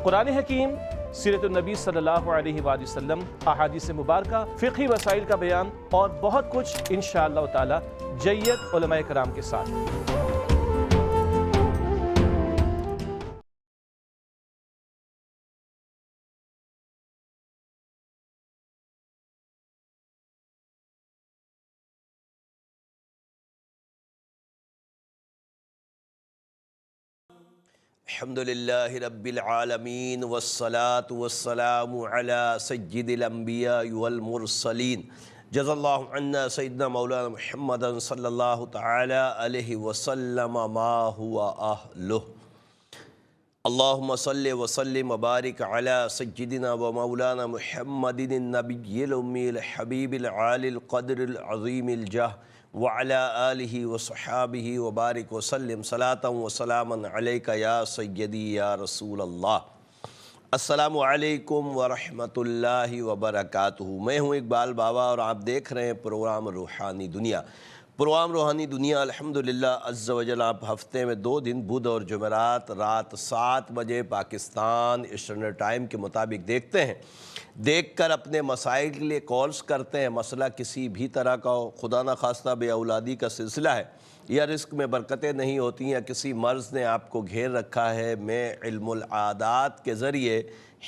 قرآن حکیم، سیرت النبی صلی اللہ علیہ وآلہ وسلم، احادیث مبارکہ، فقہی مسائل کا بیان اور بہت کچھ انشاءاللہ تعالی جید علماء کرام کے ساتھ۔ الحمدللہ رب العالمین والصلاة والسلام علی سید الانبیاء والمرسلین جزا اللہ عنا سیدنا مولانا محمد صلی اللہ تعالی علیہ وسلم ما ہوا اہلہ۔ اللہم صلی وسلم وبارک علی سیدنا و مولانا محمد النبی الامی الحبیب العالی القدر العظیم الجاہ وعلى آلہ وصحابہ وبارک وسلم صلاة وسلاما علیکہ یا سیدی یا رسول اللہ۔ السلام علیکم ورحمۃ اللہ وبرکاتہ۔ میں ہوں اقبال بابا اور آپ دیکھ رہے ہیں پروگرام روحانی دنیا۔ پروگرام روحانی دنیا الحمدللہ عز و جل آپ ہفتے میں 2 دن بدھ اور جمعرات رات 7 بجے پاکستان ایسٹرن ٹائم کے مطابق دیکھتے ہیں۔ دیکھ کر اپنے مسائل کے لیے کالز کرتے ہیں۔ مسئلہ کسی بھی طرح کا ہو، خدا نخواستہ بے اولادی کا سلسلہ ہے یا رزق میں برکتیں نہیں ہوتی یا کسی مرض نے آپ کو گھیر رکھا ہے، میں علم العادات کے ذریعے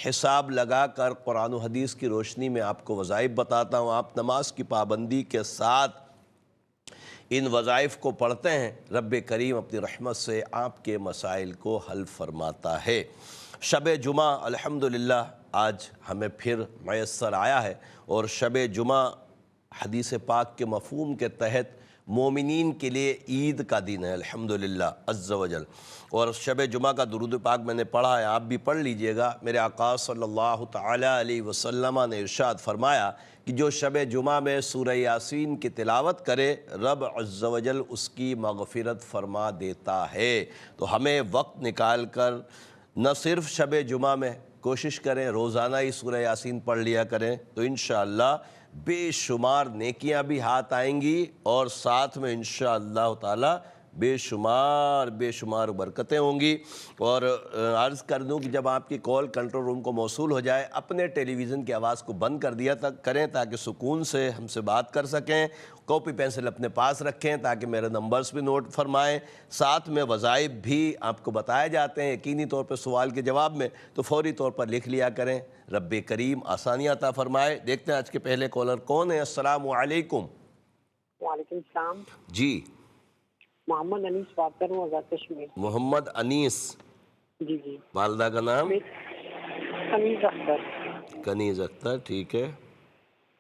حساب لگا کر قرآن و حدیث کی روشنی میں آپ کو وظائف بتاتا ہوں۔ آپ نماز کی پابندی کے ساتھ ان وظائف کو پڑھتے ہیں، رب کریم اپنی رحمت سے آپ کے مسائل کو حل فرماتا ہے۔ شب جمعہ الحمدللہ آج ہمیں پھر میسر آیا ہے اور شب جمعہ حدیث پاک کے مفہوم کے تحت مومنین کے لیے عید کا دن ہے الحمدللہ عز و جل۔ اور شب جمعہ کا درود پاک میں نے پڑھا ہے، آپ بھی پڑھ لیجئے گا۔ میرے آقا صلی اللہ تعالی علیہ وسلم نے ارشاد فرمایا کہ جو شب جمعہ میں سورہ یاسین کی تلاوت کرے، رب عز و جل اس کی مغفرت فرما دیتا ہے۔ تو ہمیں وقت نکال کر نہ صرف شب جمعہ میں کوشش کریں روزانہ ہی سورہ یاسین پڑھ لیا کریں تو انشاءاللہ بے شمار نیکیاں بھی ہاتھ آئیں گی اور ساتھ میں انشاءاللہ تعالی بے شمار برکتیں ہوں گی۔ اور عرض کر دوں کہ جب آپ کی کال کنٹرول روم کو موصول ہو جائے، اپنے ٹیلی ویژن کی آواز کو بند کر دیا کریں تاکہ سکون سے ہم سے بات کر سکیں۔ کاپی پینسل اپنے پاس رکھیں تاکہ میرے نمبرز بھی نوٹ فرمائیں۔ ساتھ میں وظائف بھی آپ کو بتائے جاتے ہیں یقینی طور پر سوال کے جواب میں، تو فوری طور پر لکھ لیا کریں۔ رب کریم آسانیاں عطا فرمائے۔ دیکھتے ہیں آج کے پہلے کالر کون ہیں۔ السلام علیکم۔ وعلیکم السلام۔ جی محمد انیس بات کر رہا ہوں آزاد کشمیر۔ محمد انیس، جی جی۔ والدہ کا نام؟ کنیز اختر۔ کنیز اختر، ٹھیک ہے۔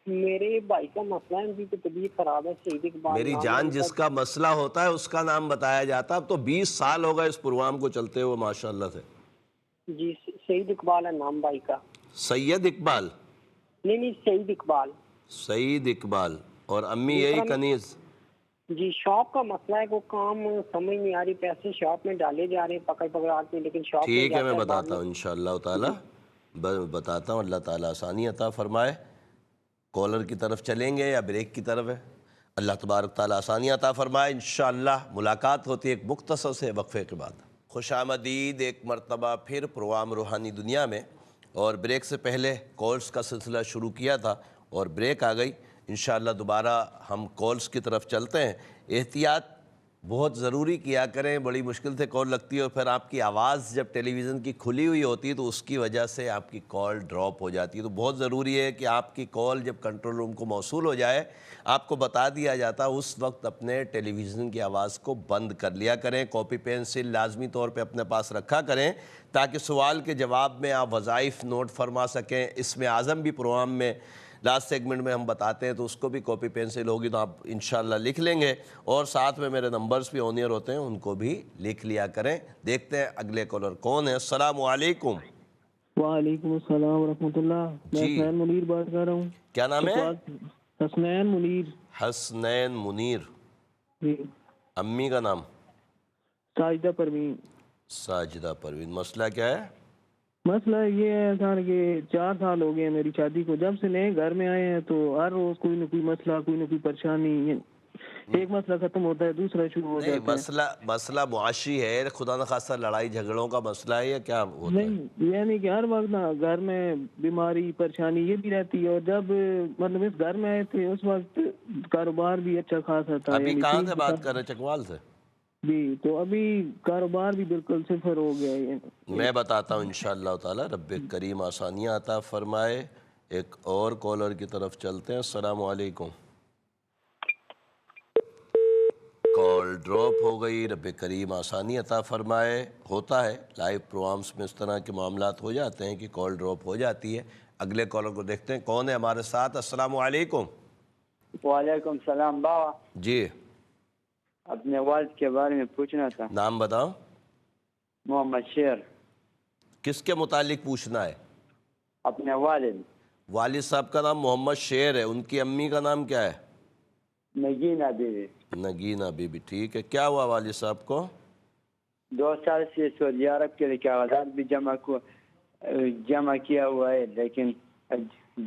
میرے بھائی کا مسئلہ ہے، ان کی طبیعت خراب ہے، شہید اقبال میری نام ہے جان ان کا۔ جس کا مسئلہ ہوتا ہے اس کا نام بتایا جاتا ہے۔ اب تو 20 سال ہو گئے اس پروگرام کو چلتے ہوئے ماشاءاللہ سے۔ جی شہید اقبال ہے نام بھائی کا۔ سید اقبال؟ نہیں شہید اقبال۔ سعید اقبال۔ اور امی یہی کنیز؟ جی شاپ کا مسئلہ ہے، وہ کام سمجھ نہیں آ رہی، پیسے شاپ میں ڈالے جا رہے ہیں پکڑ کے، لیکن شاپ میں ٹھیک ہے، میں جاتا بتاتا ہوں انشاءاللہ تعالی، بتاتا ہوں۔ اللہ تعالیٰ آسانی عطا فرمائے۔ کالر کی طرف چلیں گے یا بریک کی طرف ہے؟ اللہ تبارک تعالیٰ آسانی عطا فرمائے۔ انشاءاللہ ملاقات ہوتی ہے ایک مختصر سے وقفے کے بعد۔ خوش آمدید ایک مرتبہ پھر پروگرام روحانی دنیا میں، اور بریک سے پہلے کالز کا سلسلہ شروع کیا تھا اور بریک آ گئی۔ انشاءاللہ دوبارہ ہم کالز کی طرف چلتے ہیں۔ احتیاط بہت ضروری کیا کریں، بڑی مشکل سے کال لگتی ہے اور پھر آپ کی آواز جب ٹیلی ویژن کی کھلی ہوئی ہوتی ہے تو اس کی وجہ سے آپ کی کال ڈراپ ہو جاتی ہے۔ تو بہت ضروری ہے کہ آپ کی کال جب کنٹرول روم کو موصول ہو جائے، آپ کو بتا دیا جاتا ہے اس وقت اپنے ٹیلی ویژن کی آواز کو بند کر لیا کریں۔ کاپی پینسل لازمی طور پہ اپنے پاس رکھا کریں تاکہ سوال کے جواب میں آپ وظائف نوٹ فرما سکیں۔ اسم اعظم بھی پروگرام میں لاسٹ سیگمنٹ میں ہم بتاتے ہیں تو اس کو بھی کاپی پینسل ہوگی تو آپ انشاءاللہ لکھ لیں گے، اور ساتھ میں میرے نمبرز بھی آن ایئر ہوتے ہیں، ان کو بھی لکھ لیا کریں۔ دیکھتے ہیں اگلے کالر کون ہے۔ السلام علیکم۔ وعلیکم السلام ورحمۃ اللہ۔ میں جی حسنین منیر بات کر رہا ہوں۔ کیا نام ہے؟ حسنین منیر۔ حسنین منیر۔ جی۔ امی کا نام؟ ساجدہ پروین۔ ساجدہ پروین۔ مسئلہ کیا ہے؟ مسئلہ یہ ہے سر کہ 4 سال ہو گئے ہیں میری شادی کو، جب سے نئے گھر میں آئے ہیں تو ہر روز کوئی نہ کوئی مسئلہ، کوئی نہ کوئی پریشانی، ایک مسئلہ ختم ہوتا ہے دوسرا شروع ہو نہیں، جاتا ہے. مسئلہ معاشی ہے، خدا نخواستہ لڑائی جھگڑوں کا مسئلہ ہے یا کیا ہوتا ہے؟ نہیں یعنی کہ ہر وقت نا گھر میں بیماری پریشانی یہ بھی رہتی ہے، اور جب مطلب اس گھر میں آئے تھے اس وقت کاروبار بھی اچھا خاصا تھا. ابھی یعنی کہاں سے بات کر رہے؟ چکوال سے؟ جی، تو ابھی کاروبار بھی بالکل صفر ہو گیا ہے. میں بتاتا ہوں انشاءاللہ تعالی، رب کریم آسانیاں عطا فرمائے. ایک اور کالر کی طرف چلتے ہیں. السلام علیکم. کال ڈراپ ہو گئی. رب کریم آسانی عطا فرمائے. ہوتا ہے لائیو پروگرامز میں اس طرح کے معاملات ہو جاتے ہیں کہ کال ڈراپ ہو جاتی ہے. اگلے کالر کو دیکھتے ہیں کون ہے ہمارے ساتھ. السلام علیکم. وعلیکم السلام. بابا جی، اپنے والد کے بارے میں پوچھنا تھا. نام بتاؤ. محمد شیر. کس کے متعلق پوچھنا ہے؟ اپنے والد. والد صاحب کا نام محمد شیر ہے. ان کی امی کا نام کیا ہے؟ نگینہ بیوی. Nageena be be. ٹھیک ہے. کیا ہوا والد صاحب کو؟ 2 سال سے سعودی عرب کے لیے کاغذات بھی جمع کیا ہوا ہے، لیکن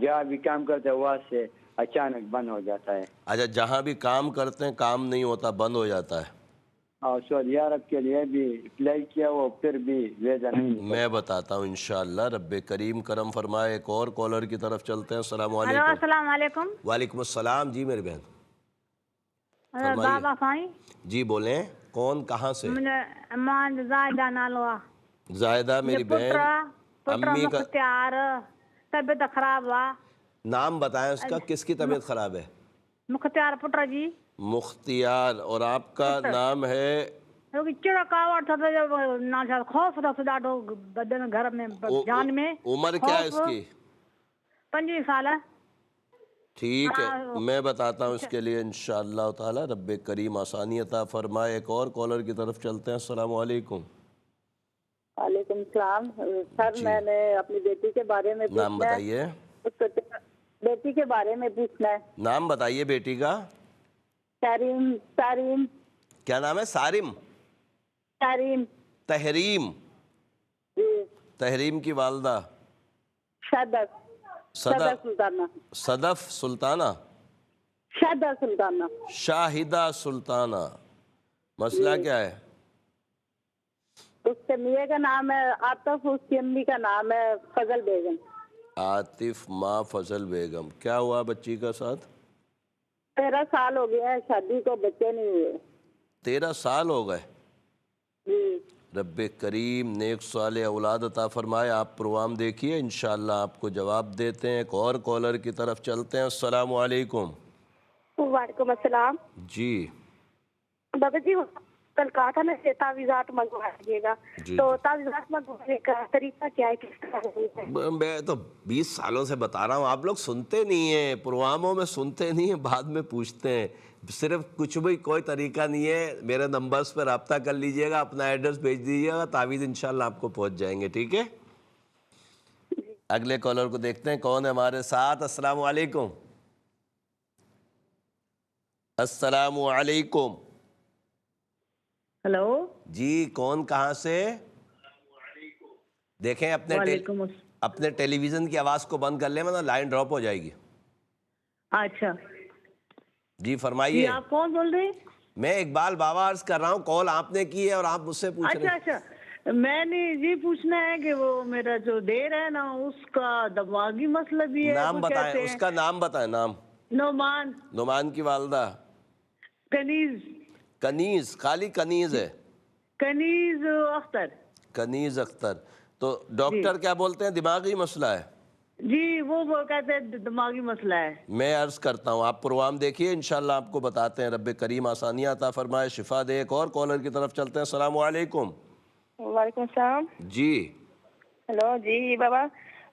جہاں بھی کام کرتے ہیں وہاں سے اچانک بند ہو جاتا ہے. اچھا، جہاں بھی کام کرتے ہیں کام نہیں ہوتا، بند ہو جاتا ہے. اور سعودی عرب کے لیے بھی اپلائی کیا ہوا، پھر بھی ویزا نہیں. میں بتاتا ہوں انشاءاللہ. رب کریم کرم فرمائے. ایک اور کالر کی طرف چلتے ہیں. السلام ہلو، علیکم. السلام علیکم. وعلیکم السلام. جی میری بہن فرمائیے. بابا سائیں جی بولیں. کون کہاں سے؟ مجھے مان زائدہ نالو آ. زائدہ میری بہن. پٹرا امی کا مختار طبیعت خراب ہوا. نام بتائیں اس کا. کس کی طبیعت خراب ہے؟ مختار پٹرا جی. مختیار. اور آپ کا نام ہے؟ چڑکاوٹ تھا، جب خوف تھا ڈاڈو بدن گھر میں جان میں. عمر کیا ہے اس کی؟ 25 سال ہے. ٹھیک ہے، میں بتاتا ہوں اس کے لیے انشاءاللہ تعالی. رب کریم آسانی عطا فرمائے. ایک اور کالر کی طرف چلتے ہیں. السلام علیکم. وعلیکم السلام. سر میں نے اپنی بیٹی کے بارے میں نام بتائیے. بیٹی کے بارے میں پوچھنا ہے. نام بتائیے بیٹی کا. تحریم. کیا نام ہے؟ سارم. تحریم. تحریم. جی. تحریم کی والدہ؟ صدف سلطانہ. صدف سلطانہ. شاہدہ سلطانہ. شاہدہ سلطانہ. مسئلہ کیا ہے؟ اس کے میاں کا نام ہے عاطف، اس کی امی کا نام ہے فضل بیگم. عاطف ماں فضل بیگم. کیا ہوا بچی کا ساتھ؟ 13 سال ہو گیا ہے شادی کو، بچے نہیں ہوئے. 13 سال ہو گئے. جی. رب کریم نیک صالح اولاد عطا فرمائے. آپ پروگرام دیکھیے انشاءاللہ آپ کو جواب دیتے ہیں. ایک اور کالر کی طرف چلتے ہیں. السلام علیکم. وعلیکم السلام. جی. بابا جی کل کہا تھا نا تعویذات منگوا دیجیے گا، تو تعویذات منگوانے کا طریقہ کیا ہے، کس طرح ہے؟ میں تو 20 سالوں سے بتا رہا ہوں، آپ لوگ سنتے نہیں ہیں، پروگراموں میں سنتے نہیں ہیں، بعد میں پوچھتے ہیں. صرف کچھ بھی کوئی طریقہ نہیں ہے. میرے نمبرز پہ رابطہ کر لیجئے گا، اپنا ایڈریس بھیج دیجئے گا، تعویذ انشاءاللہ آپ کو پہنچ جائیں گے. ٹھیک ہے. اگلے کالر کو دیکھتے ہیں کون ہے ہمارے ساتھ. السلام علیکم. السلام علیکم. ہلو جی کون کہاں سے؟ دیکھیں اپنے ٹیلی ویژن کی آواز کو بند کر لیں ورنہ لائن ڈراپ ہو جائے گی. اچھا جی فرمائیے. آپ کون بول رہے ہیں؟ میں اقبال بابا عرض کر رہا ہوں. کال آپ نے کی ہے اور آپ مجھ سے پوچھ رہے ہیں. اچھا میں نے یہ پوچھنا ہے کہ وہ میرا جو دیر ہے نا اس کا دماغی مسئلہ بھی ہے. نام بتائیں اس کا. نام بتائیں. نام؟ نعمان. نعمان کی والدہ؟ کنیز. کنیز. خالی کنیز ہے؟ کنیز اختر. کنیز اختر. تو ڈاکٹر کیا بولتے ہیں؟ دماغی مسئلہ ہے؟ جی وہ کہتے ہیں دماغی مسئلہ ہے. میں عرض کرتا ہوں آپ پروگرام دیکھیے انشاءاللہ آپ کو بتاتے ہیں. رب کریم آسانیاں عطا فرمائے، شفا دے. ایک اور کالر کی طرف چلتے ہیں. السلام علیکم. وعلیکم السلام. جی. ہلو. جی بابا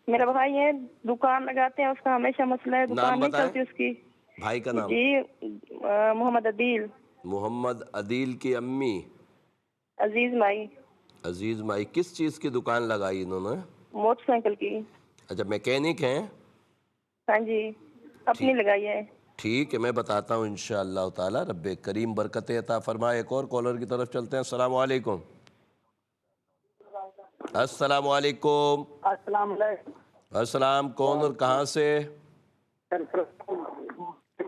میرا بھائی ہے، دکان لگاتے ہیں، اس کا ہمیشہ مسئلہ ہے، دکان نہیں چلتی اس کی. بھائی کا نام؟ جی محمد عدیل. محمد عدیل کی امی؟ عزیز مائی. عزیز مائی. کس چیز کی دکان لگائی انہوں نے؟ موٹر سائیکل کی. اچھا میکینک ہیں؟ ہاں جی اپنی لگائی ہے. ٹھیک ہے میں بتاتا ہوں انشاءاللہ تعالی. رب کریم برکت عطا فرمائے. ایک اور کالر کی طرف چلتے ہیں. السلام علیکم. السلام علیکم. السلام علیکم. السلام. کون اور کہاں سے؟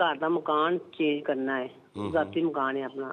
ਘਰ ਦਾ ਮਕਾਨ ਚੇਂਜ ਕਰਨਾ ਹੈ, ਜ਼ਾਤੀ ਮਕਾਨ ਹੈ ਆਪਣਾ,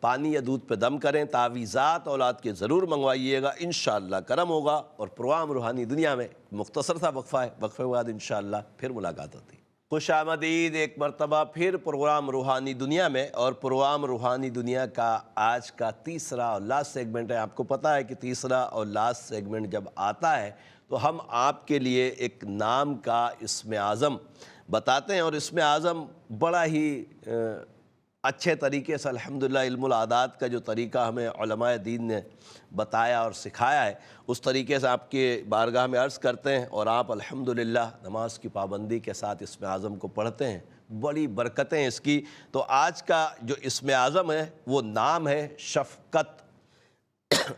پانی یا دودھ پہ دم کریں. تعویذات اولاد کے ضرور منگوائیے گا, انشاءاللہ کرم ہوگا. اور پروگرام روحانی دنیا میں مختصر سا وقفہ ہے, وقفے کے بعد انشاءاللہ پھر ملاقات ہوتی ہے. خوش آمدید ایک مرتبہ پھر پروگرام روحانی دنیا میں. اور پروگرام روحانی دنیا کا آج کا تیسرا اور لاسٹ سیگمنٹ ہے. آپ کو پتہ ہے کہ تیسرا اور لاسٹ سیگمنٹ جب آتا ہے تو ہم آپ کے لیے ایک نام کا اسم اعظم بتاتے ہیں, اور اسم اعظم بڑا ہی اچھے طریقے سے الحمدللہ علم العادات کا جو طریقہ ہمیں علماء دین نے بتایا اور سکھایا ہے اس طریقے سے آپ کے بارگاہ میں عرض کرتے ہیں, اور آپ الحمدللہ نماز کی پابندی کے ساتھ اسم اعظم کو پڑھتے ہیں. بڑی برکتیں اس کی. تو آج کا جو اسم اعظم ہے وہ نام ہے شفقت.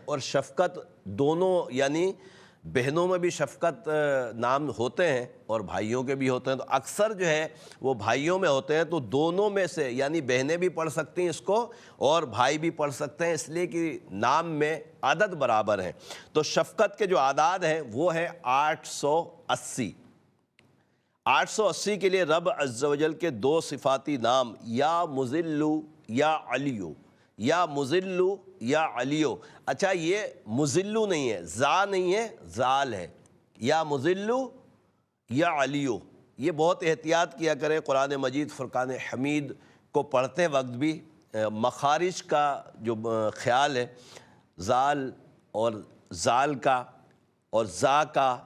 اور شفقت دونوں یعنی بہنوں میں بھی شفقت نام ہوتے ہیں اور بھائیوں کے بھی ہوتے ہیں. تو اکثر جو ہے وہ بھائیوں میں ہوتے ہیں, تو دونوں میں سے یعنی بہنیں بھی پڑھ سکتی ہیں اس کو اور بھائی بھی پڑھ سکتے ہیں, اس لیے کہ نام میں عدد برابر ہیں. تو شفقت کے جو اعداد ہیں وہ ہیں 880. 880 کے لیے رب عز و جل کے دو صفاتی نام یا مذلو یا علیو, یا مذلو یا علیو. اچھا یہ مذلو نہیں ہے, زا نہیں ہے, زال ہے. یا مذلو یا علیو, یہ بہت احتیاط کیا کریں قرآن مجید فرقان حمید کو پڑھتے وقت بھی. مخارج کا جو خیال ہے, زال اور زال کا اور زا کا,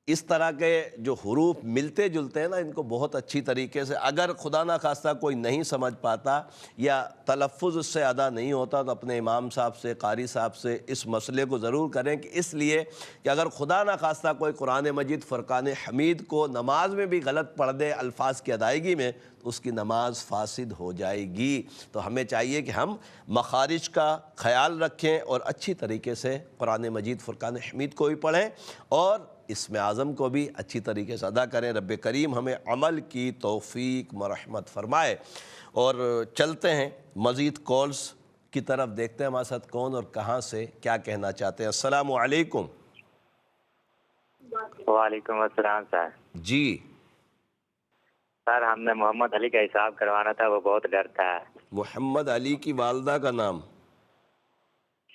اس طرح کے جو حروف ملتے جلتے ہیں نا, ان کو بہت اچھی طریقے سے, اگر خدا نخواستہ کوئی نہیں سمجھ پاتا یا تلفظ اس سے ادا نہیں ہوتا تو اپنے امام صاحب سے, قاری صاحب سے اس مسئلے کو ضرور کریں, کہ اس لیے کہ اگر خدا نخواستہ کوئی قرآن مجید فرقان حمید کو نماز میں بھی غلط پڑھ دے الفاظ کی ادائیگی میں تو اس کی نماز فاسد ہو جائے گی. تو ہمیں چاہیے کہ ہم مخارج کا خیال رکھیں اور اچھی طریقے سے قرآن مجید فرقان حمید کو بھی پڑھیں اور اسم اعظم کو بھی اچھی طریقے سے ادا کریں. رب کریم ہمیں عمل کی توفیق مرحمت فرمائے. اور چلتے ہیں مزید کالز کی طرف, دیکھتے ہیں ہمارے ساتھ کون اور کہاں سے کیا کہنا چاہتے ہیں. السلام علیکم. وعلیکم السلام سر. جی سر ہم نے محمد علی کا حساب کروانا تھا, وہ بہت ڈرتا ہے. محمد علی کی والدہ کا نام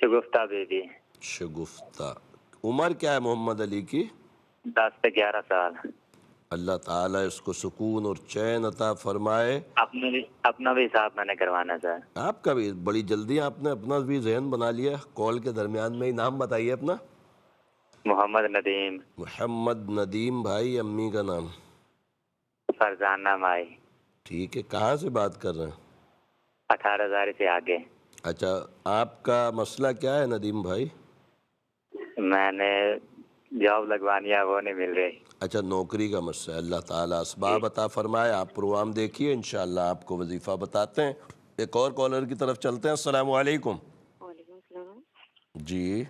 شگفتہ بیوی. شگفتہ. عمر کیا ہے محمد علی کی؟ 10 سے 11 سال. اللہ تعالیٰ اس کو سکون اور چین عطا فرمائے. اپنا بھی حساب میں نے کروانا سر. آپ کا بھی بڑی جلدی آپ نے اپنا بھی ذہن بنا لیا. کال کے درمیان میں ہی نام بتائیے اپنا. محمد ندیم. محمد ندیم بھائی. امی کا نام؟ فرزانہ مائی. ٹھیک ہے. کہاں سے بات کر رہے ہیں؟ 18,000 سے آگے. اچھا آپ کا مسئلہ کیا ہے ندیم بھائی؟ میں نے جاب لگوانی ہے, وہ نہیں مل رہی. اچھا نوکری کا مسئلہ ہے. اللہ تعالیٰ اسباب عطا فرمائے. آپ پروگرام دیکھیے, انشاءاللہ آپ کو وظیفہ بتاتے ہیں. ایک اور کالر کی طرف چلتے ہیں. السلام علیکم. وعلیکم السلام. جی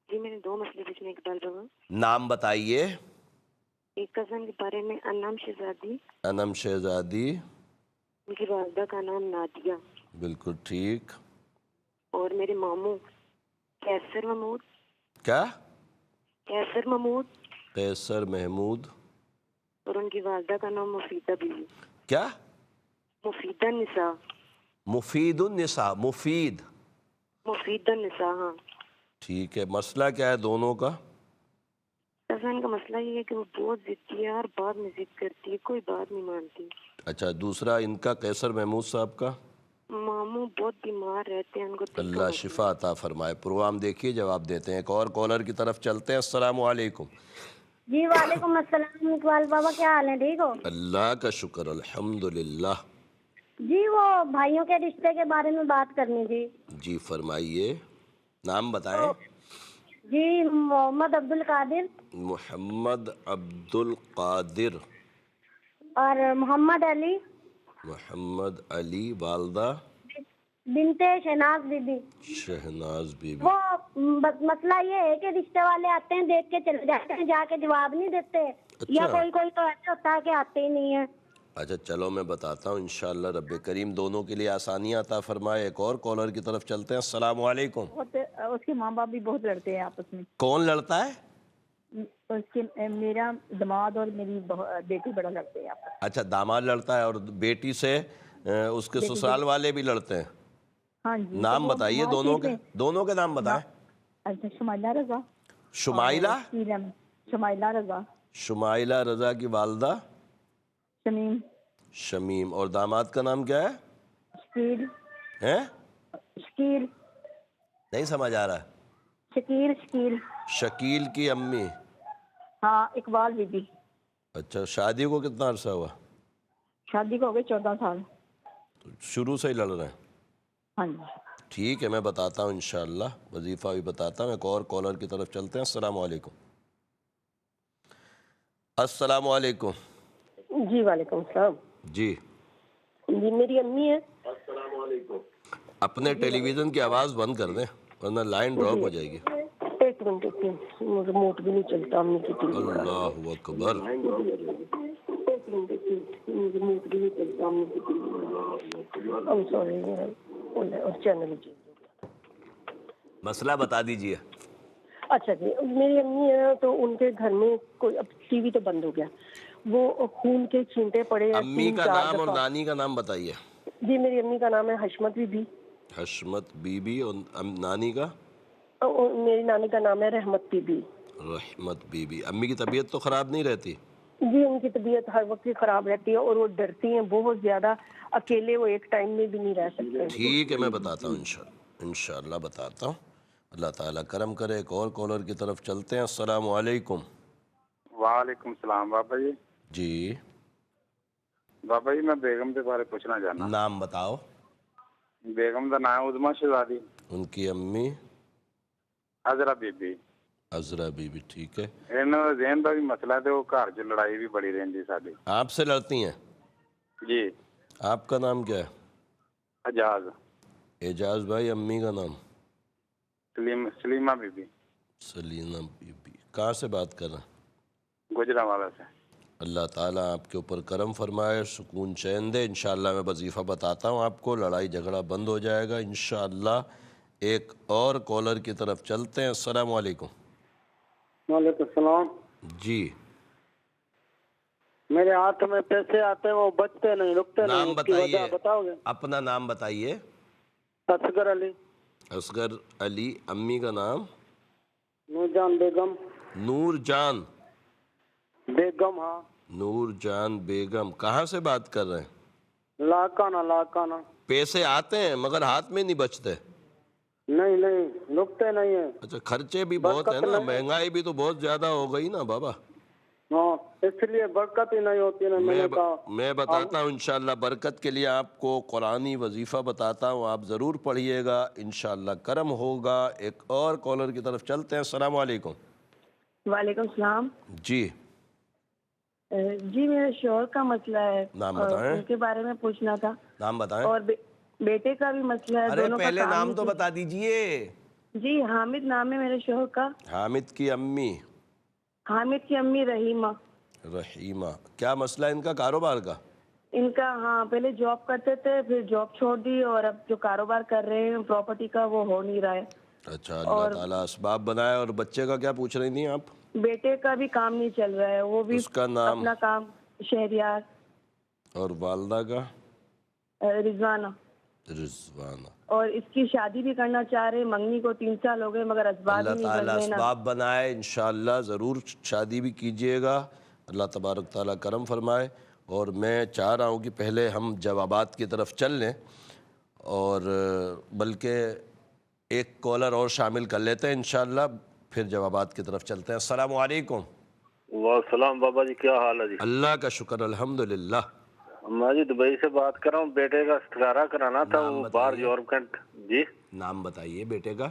میں نے 2 مسئلے پوچھنے کے بعد. نام بتائیے. ایک کزن کے بارے میں انم شہزادی. انم شہزادی. ان کی والدہ کا نام نادیہ. بالکل ٹھیک. اور میرے ماموں قیصر محمود. کیا؟ قیصر محمود. قیصر محمود. اور ان کی والدہ کا نام مفیدہ بیوی. کیا؟ مفیدہ نساء. مفید النساء. مفید النساء. ہاں ٹھیک ہے. مسئلہ کیا ہے دونوں کا؟ کزن کا مسئلہ یہ ہے کہ وہ بہت ضدی ہے اور بعد میں ضد کرتی ہے, کوئی بات نہیں مانتی. اچھا دوسرا ان کا قیصر محمود صاحب کا ماموں بہت بیمار رہتے ہیں, ان کو اللہ شفا عطا فرمائے. پروگرام دیکھیے جواب دیتے ہیں. ایک اور کالر کی طرف چلتے ہیں. السلام علیکم. جی وعلیکم السلام. اقبال بابا کیا حال ہے؟ ٹھیک ہو؟ اللہ کا شکر الحمدللہ. جی وہ بھائیوں کے رشتے کے بارے میں بات کرنی تھی. جی فرمائیے. نام بتائیں. جی محمد عبد القادر. محمد عبد القادر. اور محمد علی. محمد علی. والدہ بنتے شہناز بی بی. شہناز بی بی. وہ مسئلہ یہ ہے کہ رشتے والے آتے ہیں, دیکھ کے چلے جاتے ہیں, جا کے جواب نہیں دیتے. یا کوئی تو ایسا ہوتا ہے کہ آتے ہی نہیں ہے. اچھا چلو میں بتاتا ہوں. انشاءاللہ رب کریم دونوں کے لیے آسانیاں عطا فرمائے. ایک اور کالر کی طرف چلتے ہیں. السلام علیکم. اس کے ماں باپ بھی بہت لڑتے ہیں آپس میں. کون لڑتا ہے؟ اس کے میرا داماد اور میری بیٹی بڑا لڑتے ہیں آپس. اچھا داماد لڑتا ہے اور بیٹی سے اس کے سسرال والے بھی لڑتے ہیں. ہاں جی نام بتائیے دونوں کے نام بتائیں. اچھا شمائلہ رضا. شمائلہ شمائلہ رضا. شمائلہ رضا کی والدہ شمیم. شمیم. اور داماد کا نام کیا ہے؟ شکیل. ہیں؟ شکیل. نہیں سمجھ آ رہا ہے. شکیل. شکیل. شکیل کی امی. ہاں اقبال بی بی. اچھا شادی کو کتنا عرصہ ہوا؟ شادی کو ہو گئے 14 سال. شروع سے ہی لڑ رہے ہیں؟ ہاں جی. ٹھیک ہے میں بتاتا ہوں انشاءاللہ، وظیفہ بھی بتاتا ہوں. ایک اور کالر کی طرف چلتے ہیں. السلام علیکم. السلام علیکم. جی وعلیکم السلام. جی جی میری امی ہے. السلام علیکم. اپنے ٹیلی ویژن کی آواز بند کر دیں ورنہ لائن ڈراپ ہو جائے گی. ایک منٹ ریموٹ بھی نہیں چلتا امی کی ٹی وی کا. اللہ اکبر. چینل جی مسئلہ بتا دیجئے. اچھا جی میری امی ہے تو ان کے گھر میں کوئی اب ٹی وی تو بند ہو گیا، وہ خون کے چھینٹے پڑے. امی کا نام اور نانی کا نام بتائیے. جی میری امی کا نام ہے حشمت بی بی. حشمت بی بی. اور نانی کا؟ میری نانی کا نام ہے رحمت بی بی. رحمت بی بی. امی کی طبیعت تو خراب نہیں رہتی؟ جی ان کی طبیعت ہر وقت خراب رہتی ہے اور وہ ڈرتی ہیں بہت زیادہ. اکیلے وہ ایک ٹائم میں بھی نہیں رہ سکتے. ٹھیک ہے میں بتاتا ہوں انشاءاللہ بتاتا ہوں. اللہ تعالیٰ کرم کرے. ایک اور کالر کی طرف چلتے ہیں. السلام علیکم. وعلیکم السلام. بابا جی. جی بابا جی میں بیگم کے بارے پوچھنا چاہنا. نام بتاؤ. بیگم کا نام عظما شہزادی. ان کی امی؟ عذرا بی بی. عذرا بی بی. ٹھیک ہے. ذہن کا بھی مسئلہ ہے وہ گھر چ لڑائی بھی بڑی رہتی ساری. آپ سے لڑتی ہیں؟ جی. آپ کا نام کیا ہے؟ اعجاز. اعجاز بھائی. امی کا نام؟ سلیمہ بی بی. سلیمہ بی بی. کہاں سے بات کر رہے ہیں؟ گجرانوالہ سے. اللہ تعالیٰ آپ کے اوپر کرم فرمائے، سکون چین دے. انشاءاللہ میں وظیفہ بتاتا ہوں آپ کو، لڑائی جھگڑا بند ہو جائے گا انشاءاللہ. ایک اور کالر کی طرف چلتے ہیں. السلام علیکم. وعلیکم السلام. جی میرے ہاتھ میں پیسے آتے ہیں وہ بچتے نہیں، رکتے نہیں. نام بتائیے. بتاؤ گے؟ اپنا نام بتائیے. اصغر علی. اصغر علی. امی کا نام؟ نور جان بیگم. نور جان بیگم. ہاں نور جان بیگم. کہاں سے بات کر رہے ہیں؟ لاکانہ. لاکانہ. پیسے آتے ہیں مگر ہاتھ میں نہیں بچتے؟ نہیں نہیں رکتے نہیں ہیں. اچھا خرچے بھی بہت ہیں نا، مہنگائی بھی تو بہت زیادہ ہو گئی نا بابا. ہاں اس لیے برکت ہی نہیں ہوتی نا. میں بتاتا ہوں انشاءاللہ برکت کے لیے آپ کو قرآنی وظیفہ بتاتا ہوں، آپ ضرور پڑھیے گا انشاءاللہ کرم ہوگا. ایک اور کالر کی طرف چلتے ہیں. السلام علیکم. وعلیکم السلام. جی جی میرے شوہر کا مسئلہ ہے، نام بتائیں. ان کے بارے میں پوچھنا تھا. نام بتائیں. اور بیٹے کا بھی مسئلہ ہے. ارے پہلے نام تو بتا دیجئے. جی حامد نام ہے میرے شوہر کا. حامد کی امی؟ حامد کی امی رحیمہ. رحیمہ. کیا مسئلہ ہے ان کا کاروبار کا؟ ان کا ہاں پہلے جاب کرتے تھے، پھر جاب چھوڑ دی اور اب جو کاروبار کر رہے ہیں پراپرٹی کا وہ ہو نہیں رہا ہے. اچھا اللہ تعالیٰ اسباب بنائے. اور بچے کا کیا پوچھ رہی تھیں آپ؟ بیٹے کا بھی کام نہیں چل رہا ہے، وہ بھی اس کا نام؟ اپنا کام شہریار. اور والدہ کا؟ رضوانہ. رضوانہ. اور اس کی شادی بھی کرنا چاہ رہے ہیں، منگنی کو 3 سال ہو گئے مگر اسباب اللہ تعالیٰ اسباب بنائے. انشاءاللہ ضرور شادی بھی کیجئے گا. اللہ تبارک تعالیٰ کرم فرمائے. اور میں چاہ رہا ہوں کہ پہلے ہم جوابات کی طرف چل لیں اور بلکہ ایک کالر اور شامل کر لیتے ہیں انشاءاللہ، پھر جوابات کی طرف چلتے ہیں. السلام علیکم. والسلام. بابا جی کیا حال ہے جی؟ اللہ کا شکر الحمدللہ. میں جی دبئی سے بات کر رہا ہوں، بیٹے کا استخارہ کرانا تھا. وہ باہر یورپ کنٹ. جی نام بتائیے بیٹے کا.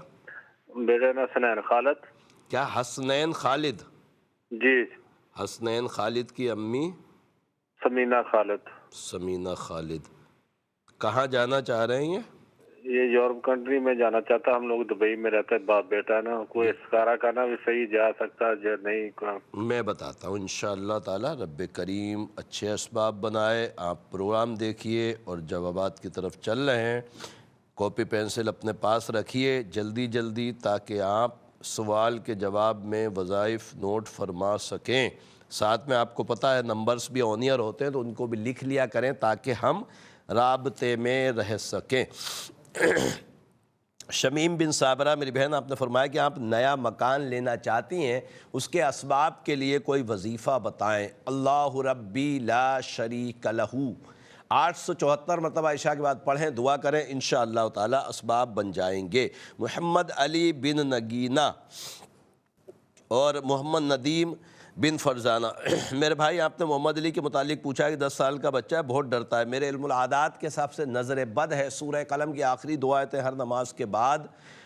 بیٹے کا حسنین خالد. کیا حسنین خالد؟ جی. حسنین خالد کی امی؟ سمینہ خالد. سمینہ خالد. کہاں جانا چاہ رہے ہیں یہ یورپ کنٹری میں جانا چاہتا. ہم لوگ دبئی میں رہتے ہیں، باپ بیٹا نا. کوئی استخارہ کرنا بھی صحیح جا سکتا ہے نہیں؟ میں بتاتا ہوں انشاءاللہ تعالی رب کریم اچھے اسباب بنائے. آپ پروگرام دیکھیے اور جوابات کی طرف چل رہے ہیں. کاپی پینسل اپنے پاس رکھیے جلدی جلدی تاکہ آپ سوال کے جواب میں وظائف نوٹ فرما سکیں. ساتھ میں آپ کو پتہ ہے نمبرز بھی آن ایئر ہوتے ہیں تو ان کو بھی لکھ لیا کریں تاکہ ہم رابطے میں رہ سکیں. شمیم بن صابرہ میری بہن آپ نے فرمایا کہ آپ نیا مکان لینا چاہتی ہیں، اس کے اسباب کے لیے کوئی وظیفہ بتائیں۔ اللہ ربی لا شریک لہ 874 مرتبہ عشاء کے بعد پڑھیں، دعا کریں، انشاءاللہ تعالی اسباب بن جائیں گے۔ محمد علی بن نگینہ اور محمد ندیم بن فرزانہ، میرے بھائی آپ نے محمد علی کے متعلق پوچھا کہ 10 سال کا بچہ ہے، بہت ڈرتا ہے، میرے علم العادات کے حساب سے نظر بد ہے، سورہ قلم کی آخری 2 آیتیں ہر نماز کے بعد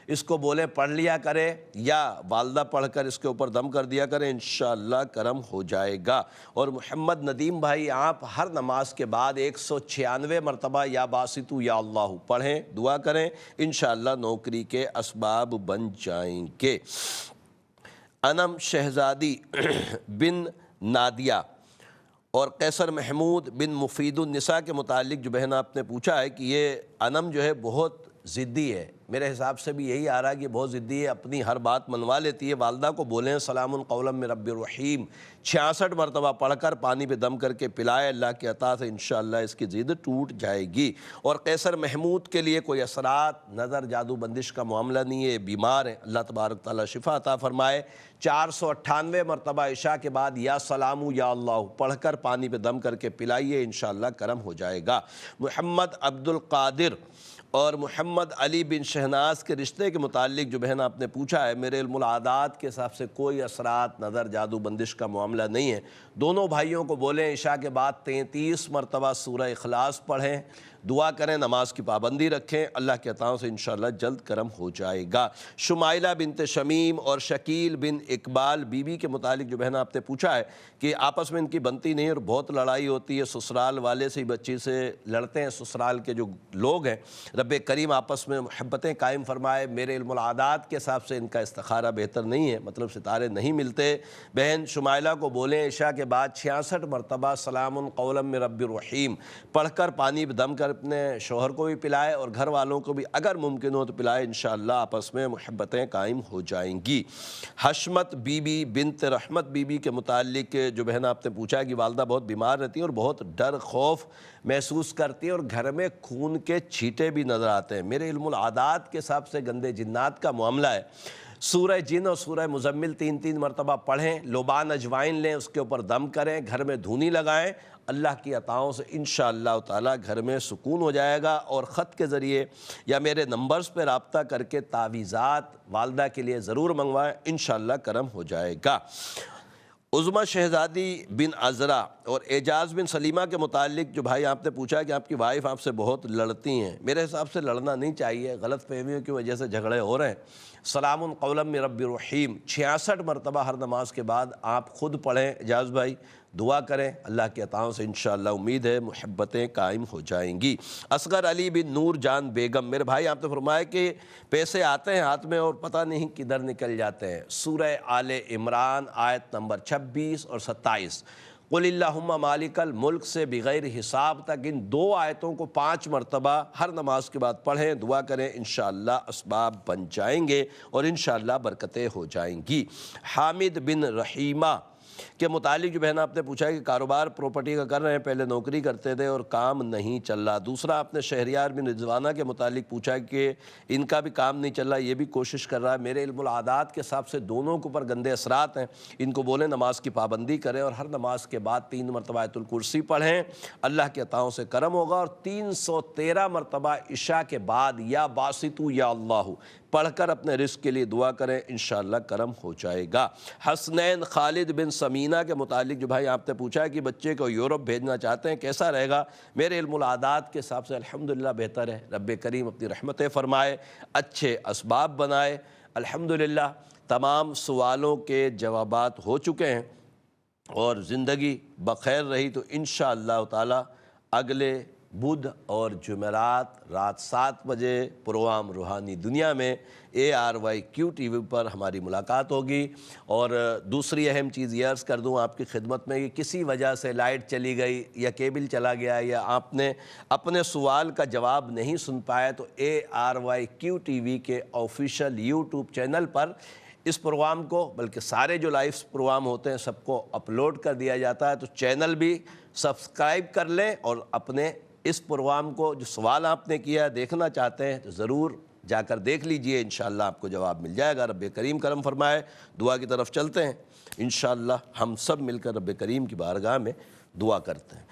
اس کو بولیں پڑھ لیا کرے، یا والدہ پڑھ کر اس کے اوپر دم کر دیا کریں، انشاءاللہ کرم ہو جائے گا۔ اور محمد ندیم بھائی آپ ہر نماز کے بعد 196 مرتبہ یا باسطو یا اللہ پڑھیں، دعا کریں، انشاءاللہ نوکری کے اسباب بن جائیں گے۔ انم شہزادی بن نادیہ اور قیصر محمود بن مفید النساء کے متعلق جو بہن آپ نے پوچھا ہے کہ یہ انم جو ہے بہت ضدی ہے، میرے حساب سے بھی یہی آ رہا ہے کہ بہت ضدی ہے، اپنی ہر بات منوا لیتی ہے۔ والدہ کو بولیں سلام قولا من رب الرحیم 66 مرتبہ پڑھ کر پانی پہ دم کر کے پلائے، اللہ کی عطا سے انشاءاللہ اس کی ضد ٹوٹ جائے گی۔ اور قیصر محمود کے لیے کوئی اثرات نظر جادو بندش کا معاملہ نہیں ہے، بیمار ہیں، اللہ تبارک تعالیٰ شفا عطا فرمائے۔ 498 مرتبہ عشاء کے بعد یا سلام یا اللہ پڑھ کر پانی پہ دم کر کے پلائیے، انشاءاللہ کرم ہو جائے گا۔ محمد عبد القادر اور محمد علی بن شہناز کے رشتے کے متعلق جو بہن آپ نے پوچھا ہے، میرے علم العادات کے حساب سے کوئی اثرات نظر جادو بندش کا معاملہ نہیں ہے۔ دونوں بھائیوں کو بولیں عشاء کے بعد 33 مرتبہ سورہ اخلاص پڑھیں، دعا کریں، نماز کی پابندی رکھیں، اللہ کے عطاؤں سے انشاءاللہ جلد کرم ہو جائے گا۔ شمائلہ بنت شمیم اور شکیل بن اقبال بیوی کے متعلق جو بہن آپ نے پوچھا ہے کہ آپس میں ان کی بنتی نہیں اور بہت لڑائی ہوتی ہے، سسرال والے سے ہی بچی سے لڑتے ہیں، سسرال کے جو لوگ ہیں، رب کریم آپس میں محبتیں قائم فرمائے۔ میرے علم العادات کے حساب سے ان کا استخارہ بہتر نہیں ہے، مطلب ستارے نہیں ملتے۔ بہن شمائلہ کو بولیں عشاء کے بعد 66 مرتبہ سلام قولا من رب الرحیم پڑھ کر پانی پہ دم کر اپنے شوہر کو بھی پلائے اور گھر والوں کو بھی اگر ممکن ہو تو پلائے، انشاءاللہ آپس میں محبتیں قائم ہو جائیں گی۔ حشمت بی بی بنت رحمت بی بی کے متعلق جو بہن آپ نے پوچھا کہ والدہ بہت بیمار رہتی ہیں اور بہت ڈر خوف محسوس کرتی ہیں اور گھر میں خون کے چھینٹے بھی نظر آتے ہیں، میرے علم العادات کے حساب سے گندے جنات کا معاملہ ہے۔ سورہ جن اور سورہ مزمل 3 مرتبہ پڑھیں، لوبان اجوائن لیں، اس کے اوپر دم کریں، گھر میں دھونی لگائیں، اللہ کی عطاؤں سے انشاءاللہ تعالی گھر میں سکون ہو جائے گا۔ اور خط کے ذریعے یا میرے نمبرز پہ رابطہ کر کے تعویذات والدہ کے لیے ضرور منگوائیں، انشاءاللہ کرم ہو جائے گا۔ عظمہ شہزادی بن عذرا اور اعجاز بن سلیمہ کے متعلق جو بھائی آپ نے پوچھا کہ آپ کی وائف آپ سے بہت لڑتی ہیں، میرے حساب سے لڑنا نہیں چاہیے، غلط فہمیوں کی وجہ سے جھگڑے ہو رہے ہیں۔ سلام قولا من رب الرحیم 66 مرتبہ ہر نماز کے بعد آپ خود پڑھیں اعجاز بھائی، دعا کریں، اللہ کی عطاؤں سے انشاءاللہ امید ہے محبتیں قائم ہو جائیں گی۔ اصغر علی بن نور جان بیگم، میرے بھائی آپ نے فرمایا کہ پیسے آتے ہیں ہاتھ میں اور پتہ نہیں کدھر نکل جاتے ہیں۔ سورہ آل عمران آیت نمبر 26 اور 27، قل اللہم مالک الملک سے بغیر حساب تک، ان 2 آیتوں کو 5 مرتبہ ہر نماز کے بعد پڑھیں، دعا کریں، انشاءاللہ اسباب بن جائیں گے اور انشاءاللہ برکتیں ہو جائیں گی۔ حامد بن رحیمہ کے متعلق جو بہن آپ نے پوچھا ہے کہ کاروبار پراپرٹی کا کر رہے ہیں، پہلے نوکری کرتے تھے اور کام نہیں چل رہا۔ دوسرا آپ نے شہریار بن رضوانہ کے متعلق پوچھا کہ ان کا بھی کام نہیں چل رہا، یہ بھی کوشش کر رہا ہے۔ میرے علم العادات کے حساب سے دونوں کے اوپر گندے اثرات ہیں، ان کو بولیں نماز کی پابندی کریں اور ہر نماز کے بعد 3 مرتبہ آیت الکرسی پڑھیں، اللہ کے عطاؤں سے کرم ہوگا۔ اور 313 مرتبہ عشاء کے بعد یا باسطو یا اللہ پڑھ کر اپنے رزق کے لیے دعا کریں، انشاءاللہ کرم ہو جائے گا۔ حسنین خالد بن سمینہ کے متعلق جو بھائی آپ نے پوچھا ہے کہ بچے کو یورپ بھیجنا چاہتے ہیں، کیسا رہے گا؟ میرے علم العادات کے حساب سے الحمدللہ بہتر ہے، رب کریم اپنی رحمتیں فرمائے، اچھے اسباب بنائے۔ الحمدللہ تمام سوالوں کے جوابات ہو چکے ہیں اور زندگی بخیر رہی تو انشاءاللہ تعالی اگلے بدھ اور جمعرات رات 7 بجے پروگرام روحانی دنیا میں ARYQ TV پر ہماری ملاقات ہوگی۔ اور دوسری اہم چیز یہ عرض کر دوں آپ کی خدمت میں کہ کسی وجہ سے لائٹ چلی گئی یا کیبل چلا گیا یا آپ نے اپنے سوال کا جواب نہیں سن پائے تو ARYQ TV کے آفیشیل YouTube چینل پر اس پروگرام کو، بلکہ سارے جو لائیو پروگرام ہوتے ہیں سب کو اپلوڈ کر دیا جاتا ہے، تو چینل بھی سبسکرائب کر لیں اور اپنے اس پروگرام کو جو سوال آپ نے کیا دیکھنا چاہتے ہیں تو ضرور جا کر دیکھ لیجئے، انشاءاللہ آپ کو جواب مل جائے گا۔ رب کریم کرم فرمائے۔ دعا کی طرف چلتے ہیں، انشاءاللہ ہم سب مل کر رب کریم کی بارگاہ میں دعا کرتے ہیں۔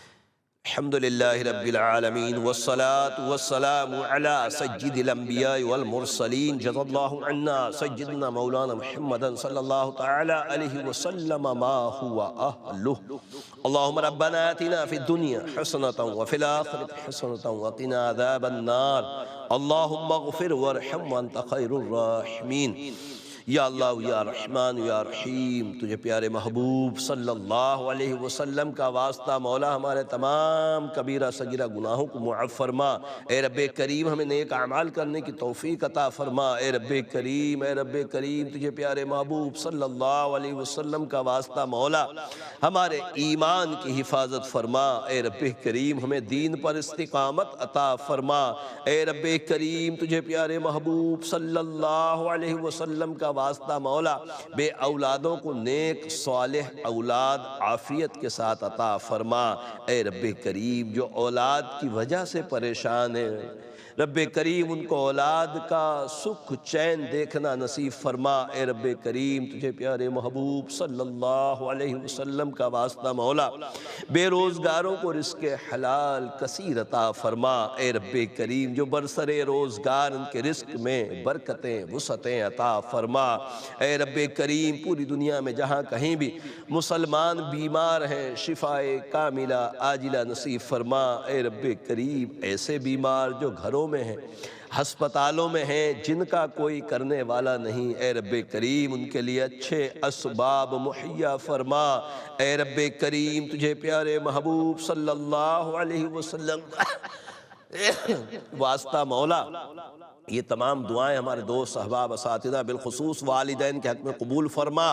الحمدللہ رب العالمین والصلاة والسلام علی سید الانبیاء والمرسلین، جزا اللہ عنا سیدنا مولانا محمد صلی اللہ تعالی علیہ وسلم ما هو اہلہ۔ اللہم ربنا آتنا فی الدنیا حسنة وفی الآخرة حسنة وقنا عذاب النار، اللہم اغفر وارحم وانت خیر الراحمین۔ یا اللہ یا رحمان یا رحیم، تجھے پیارے محبوب صلی اللہ علیہ وسلم کا واسطہ مولا ہمارے تمام کبیرہ صغیرہ گناہوں کو معاف فرما۔ اے رب کریم ہمیں نیک اعمال کرنے کی توفیق عطا فرما۔ اے رب کریم، اے رب کریم، تجھے پیارے محبوب صلی اللہ علیہ وسلم کا واسطہ مولا ہمارے ایمان کی حفاظت فرما۔ اے رب کریم ہمیں دین پر استقامت عطا فرما۔ اے رب کریم، تجھے پیارے محبوب صلی اللہ علیہ وسلم کا واسطہ مولا بے اولادوں کو نیک صالح اولاد عافیت کے ساتھ عطا فرما۔ اے رب کریم، جو اولاد کی وجہ سے پریشان ہے رب کریم ان کو اولاد کا سکھ چین دیکھنا نصیب فرما۔ اے رب کریم، تجھے پیارے محبوب صلی اللہ علیہ وسلم کا واسطہ مولا بے روزگاروں کو رزق حلال کثیر عطا فرما۔ اے رب کریم، جو برسر روزگار ان کے رزق میں برکتیں وسعتیں عطا فرما۔ اے رب کریم، پوری دنیا میں جہاں کہیں بھی مسلمان بیمار ہیں شفائے کاملہ عاجلہ نصیب فرما۔ اے رب کریم، ایسے بیمار جو گھروں میں ہیں، ہسپتالوں میں ہیں، جن کا کوئی کرنے والا نہیں، اے رب کریم ان کے لیے اچھے اسباب مہیا فرما۔ اے رب کریم، تجھے پیارے محبوب صلی اللہ علیہ وسلم واسطہ مولا یہ تمام دعائیں ہمارے دوست احباب اساتذہ بالخصوص والدین کے حق میں قبول فرما۔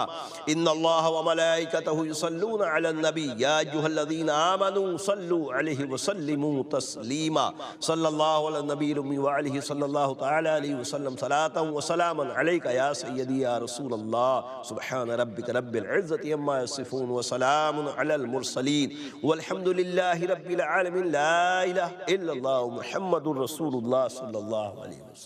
ان اللہ وملائکتہ یصلون علی النبی یا ایھا الذین آمنوا صلوا علیہ وسلموا تسلیما۔ صلی اللہ علی النبی الامی وعلیہ صلی اللہ تعالی علیہ وسلم صلاۃ وسلاما علیک یا سیدی یا رسول اللہ۔ سبحان ربک رب العزۃ عما یصفون وسلام علی المرسلین والحمد للہ رب العالمین۔ لا الہ الا اللہ محمد رسول اللہ صلی اللہ علیہ وسلم۔